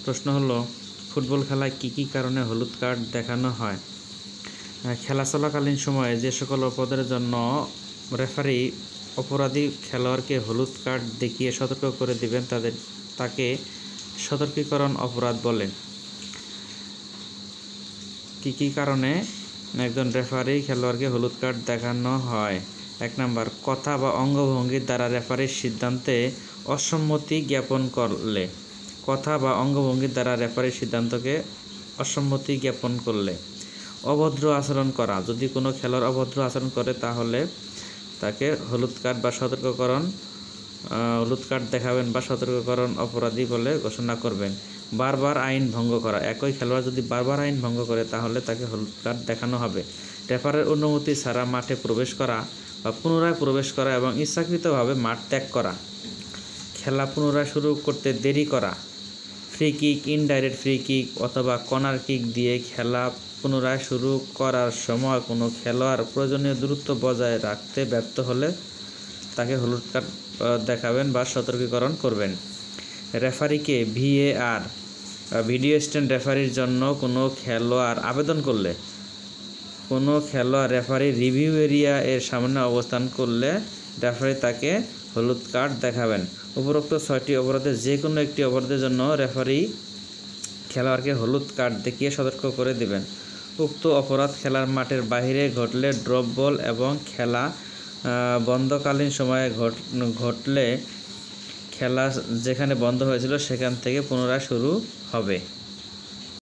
প্রশ্ন হলো, ফুটবল খেলায় কী কী কারণে হলুদ কার্ড দেখানো হয়? খেলা চলাকালীন সময়ে যে সকল অপরাধের জন্য রেফারি অপরাধী খেলোয়াড়কে হলুদ কার্ড দেখিয়ে সতর্ক করে দিবেন তাকে সতর্কীকরণ অপরাধ বলে। কী কী কারণে একজন রেফারি খেলোয়াড়কে হলুদ কার্ড দেখানো হয়? 1 নাম্বার, কথা বা অঙ্গভঙ্গির দ্বারা রেফারির সিদ্ধান্তে অসম্মতি জ্ঞাপন করলে। কথা বা অঙ্গভঙ্গির দ্বারা রেফারির সিদ্ধান্তকে অসম্মতি জ্ঞাপন করলে। অভদ্র আচরণ করা, যদি কোনো খেলোয়াড় অভদ্র আচরণ করে তাহলে তাকে হলুদ কার্ড দেখাবেন বা সতর্কীকরণ অপরাধী বলে ঘোষণা করবেন। বারবার আইন ভঙ্গ করা, একই খেলোয়াড় যদি বারবার আইন ভঙ্গ করে তাহলে তাকে হলুদ কার্ড দেখানো হবে। রেফারির অনুমতি ছাড়া মাঠে প্রবেশ করা বা পুনরায় প্রবেশ করা এবং ইচ্ছাকৃতভাবে মাঠ ত্যাগ করা। খেলা পুনরায় শুরু করতে দেরি করা। Free kick, indirect free kick অথবা কর্নার কিক দিয়ে খেলা পুনরায় শুরু করার সময় কোনো খেলোয়াড় প্রয়োজনীয় দূরত্ব বজায় রাখতে ব্যর্থ হলে তাকে হলুদ কার্ড দেখাবেন বা সতর্কীকরণ করবেন। রেফারিকে VAR ভিডিও অ্যাসিস্ট্যান্ট রেফারির জন্য কোনো খেলোয়াড় আবেদন করলে, কোনো খেলোয়াড় রেফারি রিভিউ এরিয়া এর সামনে অবস্থান করলে রেফারি তাকে হলুদ কার্ড দেখাবেন। উপরোক্ত 6টি অপরাধের যে কোনো একটি অপরাধের জন্য রেফারি খেলোয়াড়কে হলুদ কার্ড দেখিয়ে সতর্ক করে দেবেন। উক্ত অপরাধ খেলার মাঠের বাইরে ঘটলে, ড্রপ বল এবং খেলা বন্ধকালীন সময়ে ঘটলে খেলা যেখানে বন্ধ হয়েছিল সেখান থেকে পুনরায় শুরু হবে।